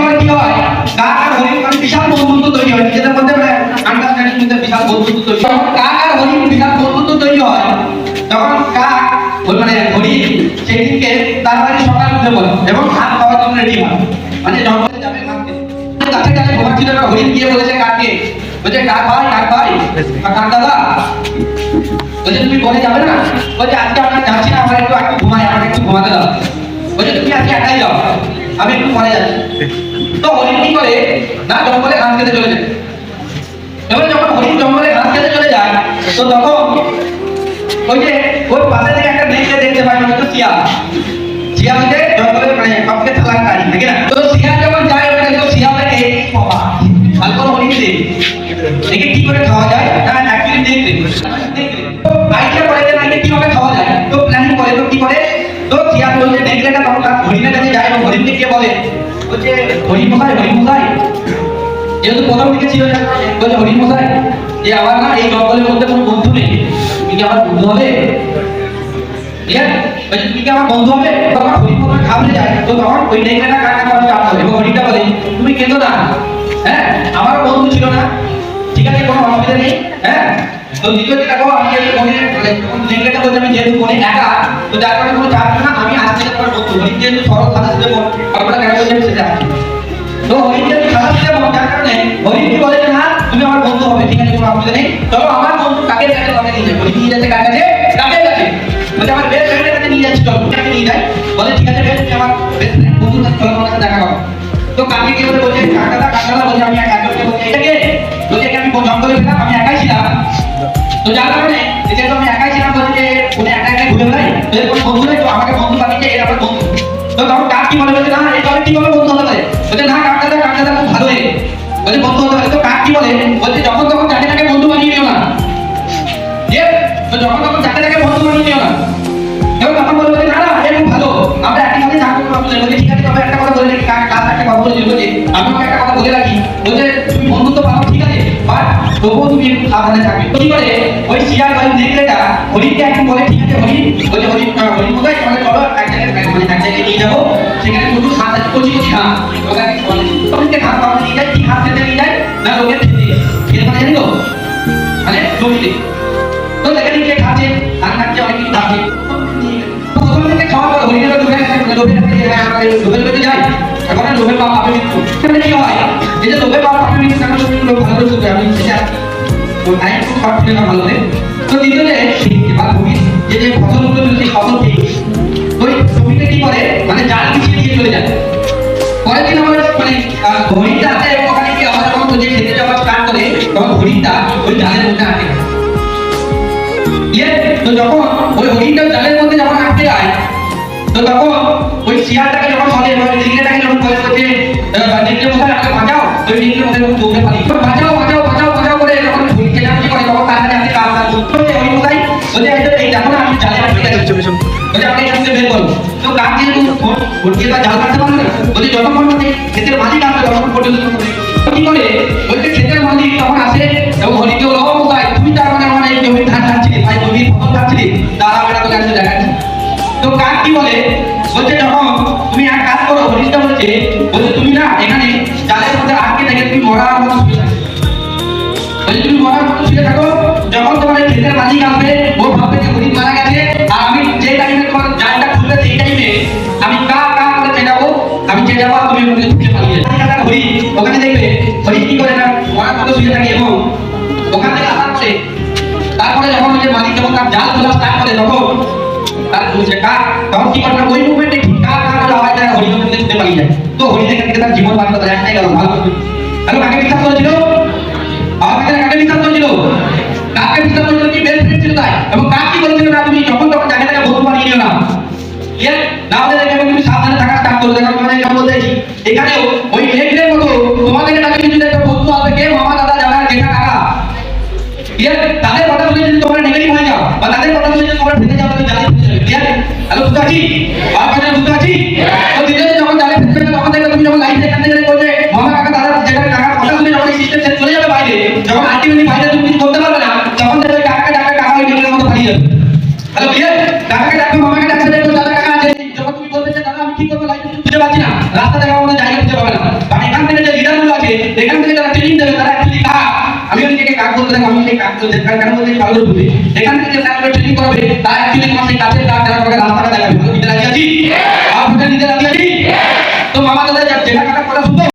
সময় কি হয় কাক আর হরিণ মানে বিশাল বন্ধুত্ব তৈরি হয়, নিজেদের মধ্যে মানে আন্ডারস্ট্যান্ডিং মধ্যে বিশাল বন্ধুত্ব তৈরি হয়। কাক আর হরিণ বিশাল বন্ধুত্ব তৈরি হয় তখন কাক মানে হরিণ সেই দিনকে তাড়াতাড়ি সকাল উঠে পড়ে এবং ভাত খাওয়ার জন্য রেডি হয়, মানে জঙ্গলে যাবে ভাতকে। গাছে গাছে ঘুমাচ্ছিল না, হরিণ গিয়ে বলেছে কাককে, বলছে কাক ভাই কাক দাদা, বলছে তুমি বলে যাবে না? বলছে আজকে আমরা যাচ্ছি না, আমার একটু ঘুমাই, আমাকে একটু ঘুমাতে দাও। বলছে তুমি আজকে একাই যাও, আমি একটু পরে যাচ্ছি। তো হরিণ কি করে না জঙ্গলে ঘাস খেতে চলে যায়। এবারে যখন হরিণ জঙ্গলে ঘাস খেতে চলে যায় তো তখন ওই যে ওই পাশে থেকে একটা মেয়েকে দেখতে পায়, হয়তো শিয়াল শিয়ালকে জঙ্গলে মানে সবকে চালাকারী নাকি না। তো শিয়াল যখন যায় ওখানে তো শিয়াল দেখে বাবা ভালো করে হরিণকে দেখে কি করে খাওয়া যায় না অ্যাকচুয়ালি দেখতে আইডিয়া করে যে না এটা কিভাবে খাওয়া যায়। তো প্ল্যানিং করে, তো কি করে তো শিয়াল বলছে দেখলে না তখন হরিণের কাছে যায় এবং হরিণকে কে বলে, বলছে হরিণ মশাই যেহেতু প্রথম দিকে ছিল বলছে হরিণ মশাই যে আমার না এই জঙ্গলের মধ্যে কোনো বন্ধু নেই, তুমি কি আমার বন্ধু হবে? ঠিক আছে, বলছে তুমি কি আমার বন্ধু হবে? তখন হরিণ মশাই খাবলে যায়, তো তখন ওই নেকড়েটা কাকা করে চাপ করে এবং হরিণটা বলে তুমি কেঁদো না, হ্যাঁ আমারও বন্ধু ছিল না, ঠিক আছে কোনো অসুবিধা নেই। হ্যাঁ তো দ্বিতীয় যেটা কো আমি এই মনে মানে নেকড়েটা বলছে আমি যেহেতু মনে একা, তো যার কারণে কোনো চাপ না, আমি আজ থেকে তোমার বন্ধু। হরিণ যেহেতু সরল সাদা সিধে মন, আপনারা কেন বলছেন সেটা তো হরিণ যেহেতু সাদা সিধে মন, যার কারণে হরিণ কি বলে না তুমি আমার বন্ধু হবে, ঠিক আছে কোনো অসুবিধা নেই, চলো আমার বন্ধু কাকের কাছে তোমাকে নিয়ে যাই। হরিণ নিয়ে যাচ্ছে কার কাছে? কাকের কাছে। বলছে আমার বেস্ট ফ্রেন্ডের কাছে নিয়ে যাচ্ছি, চলো কাকে নিয়ে যাই। বলে ঠিক আছে বেশ, তুমি আমার বেস্ট ফ্রেন্ড বন্ধুর কাছে চলো, আমার কাছে দেখা করো। তো কাকে কি বলে বলছে কাকা বলছে আমি একা বলছে এটা কে? বলছে আমি জঙ্গলে ছিলাম, আমি একাই ছিলাম, তো যার কারণে যেহেতু আমি একাই ছিলাম বলছে যে উনি একা ঘুরে বেড়াই, এর কোনো বন্ধু নেই, তো আমাকে বন্ধু বানিয়েছে, এর আমার বন্ধু। তো তখন কাক কি বলে, বলছে না এটা কিভাবে বন্ধু হতে পারে? বলছে না কাক দাদা খুব ভালো বলছে বন্ধু হতে পারে। তো কাক কি বলে, বলছে যখন তখন যাকে তাকে বন্ধু বানিয়ে নিও না, তো যখন তখন যাকে তাকে বন্ধু বানিয়ে নিও না। এবং তখন বলবে না না এ খুব ভালো, আমরা একই সাথে থাকবো, বলছে ঠিক আছে তবে একটা কথা বলে কাক লাস্ট একটা কথা বলেছিল, বলছে আমি তোমাকে একটা কথা বলে রাখি, বলছে তুমি বন্ধুত্ব পাবো ঠিক আছে, বাট তবুও তুমি একটু সাবধানে থাকবে। কি করে ওই শিয়াল ওই নেকড়েটা হরিণকে একদিন বলে ঠিক আছে হরিণ, বলছে হরিণ কোথায় তোমাকে চলো এক জায়গায় নিয়ে যাবো, সেখানে শুধু ঘাস আছে কচি ঘাস, ওখানে হরিণকে ঘাস পাওয়া নিয়ে যায়, কি ঘাস খেতে নিয়ে যায় না লোকের খেতে মানে জানি তো মানে জমিতে, তো সেখানে গিয়ে খাচ্ছে ধান খাচ্ছে অনেক কিছু খাচ্ছে। প্রথম থেকে খাওয়ার পর হরিণের লোভে যাই, এখন লোভের পাপ পাপে মৃত্যু। কি হয় এই যে লোভের পাপ পাপে মৃত্যু কেন লোক ভালো করবে, আমি সেটা তো টাইম খুব শর্ট ছিল না ভালোতে। তো দ্বিতীয়তে এবার ভূমি যে ফসলগুলো যদি ফসল ঠিক ওই জমিতে কি করে মানে জাল বিছিয়ে দিয়ে চলে যায়। পরের দিন আমার মানে হরিণটা আছে এবং ওখানে কি আমরা যখন যে খেতে যাওয়া স্টার্ট করে তখন হরিণটা ওই জালের মধ্যে আটকে যায়। তো যখন ওই হরিণটা জালের মধ্যে যখন আটকে যায় তো তখন ওই শিয়ালটাকে যখন বলে নেকড়েটাকে যখন বলে যে নেকড়ে মশাই আমাকে বাঁচাও, ওই নেকড়ে মশাই যখন দৌড়ে পালিয়ে বাঁচাও করে যখন হরিণকে জানতে করে তখন তার কাছে কাজ করতে ওই মশাই বলে এই দেখো না আমি জালে আটকে গেছি, বলে আপনি এখান থেকে বের করুন। তো কাক যেহেতু ভোটকে বা জাল কাটতে পারবে না, বলে যতক্ষণ মানে ক্ষেতের মালিক আসবে তখন পর্যন্ত কি করে বলতে ক্ষেতের মালিক তখন আসে এবং হরিণকে বলো ও মশাই তুমি তার মানে আমার এই জমির ধান কাটছিলি ভাই জমির ফসল কাটছিলি তারা বেটা তো কাছে দেখাচ্ছি। তো কাক কি বলে বলছে যখন তুমি এক কাজ করো, হরিণটা বলছে তুমি না এখানে জালের মধ্যে আটকে থেকে তুমি মরার মতো শুয়ে থাকো, বলছে তুমি মরার মতো শুয়ে থাকো, যখন তোমার এই ক্ষেতের মালিক আসবে ও ভাববে যে হরিণ মারা গেছে, আর আমি যে টাইমে তোমার জালটা খুলবে সেই টাইমে আমি কাক করে চেঁচাবো, আমি চেঁচাবো তুমি ওখানে ছুটে পালিয়ে যাবে। হরিণ ওখানে দেখবে হরিণ কি করে না মরার মতো শুয়ে থাকে এবং ওখান থেকে আসার পরে তারপরে যখন ওই যে মালিক যখন তার জাল খোলা স্টার্ট করে তখন তার বলছে কাক তখন কি করে ওই মুভমেন্টে ঠিক কাক করে আওয়াজ দেয় হরিণ ওখানে ছুটে পালিয়ে যায়। তো হরিণ এখান থেকে তার জীবন বাঁচাতে একটাই গেল ভালো করে। হ্যালো কাকে বিশ্বাস করেছিল? কাকে বিশ্বাস করেছিল? কাকে বিশ্বাস করেছিল কি বেস্ট ফ্রেন্ড ছিল তাই। এবং কাক কি বলেছিল না তুমি যখন তখন জায়গা থেকে বন্ধু বানিয়ে নিও না, না হলে দেখবে তুমি সাবধানে থাকা স্টার্ট করো। দেখো তোমাদের কেমন বলতেছি এখানেও ওই নেকড়ের মতো তোমাদের কাছে যদি একটা বন্ধু আসবে কে মামা দাদা যারা জেঠা কাকা, তাদের কথা শুনে যদি তোমরা নেগেটিভ হয়ে যাও বা তাদের কথা শুনে যদি তোমরা ফেসে যাও তাহলে জালে ফেসে যাবে। ক্লিয়ার? হ্যালো বুঝতে পারছি? আর কথা বুঝতে পারছি? তো দিনে যখন জালে ফেসে যাবে তখন দেখবে তুমি যখন লাইফ এখান থেকে বলছে মামা কাকা দাদা জেঠা কাকার কথা শুনে যখন এই সিস্টেম ছেড়ে চলে যাবে বাইরে, যখন আলটিমেটলি বাইরে তুমি কিছু করতে পারবে না তখন দেখবে কাকাকে ডাকবে কাকা ওই নেকড়ের মতো পালিয়ে যাবে। Hello clear? কাকাকে ডাকবে মামাকে ডাকবে দেখবে দাদা কাকা আছে, যখন তুমি বলবে যে দাদা আমি কি করবো লাইফে খুঁজে পাচ্ছি না, রাস্তা দেখার মতো জায়গা খুঁজে পাবে না, দেবে তারা অ্যাকচুয়ালি কাক। আমি নিজেকে কাক বলতে দেখো, আমি সেই কাক তো যেখানে কেন বলতে ভালো করে বুঝি। এখান থেকে যে স্যারগুলো ট্রেনিং করাবে তারা অ্যাকচুয়ালি তোমার সেই কাছের কাক যারা তোমাকে রাস্তাটা দেখাবে। ভালো দিতে রাজি আছি?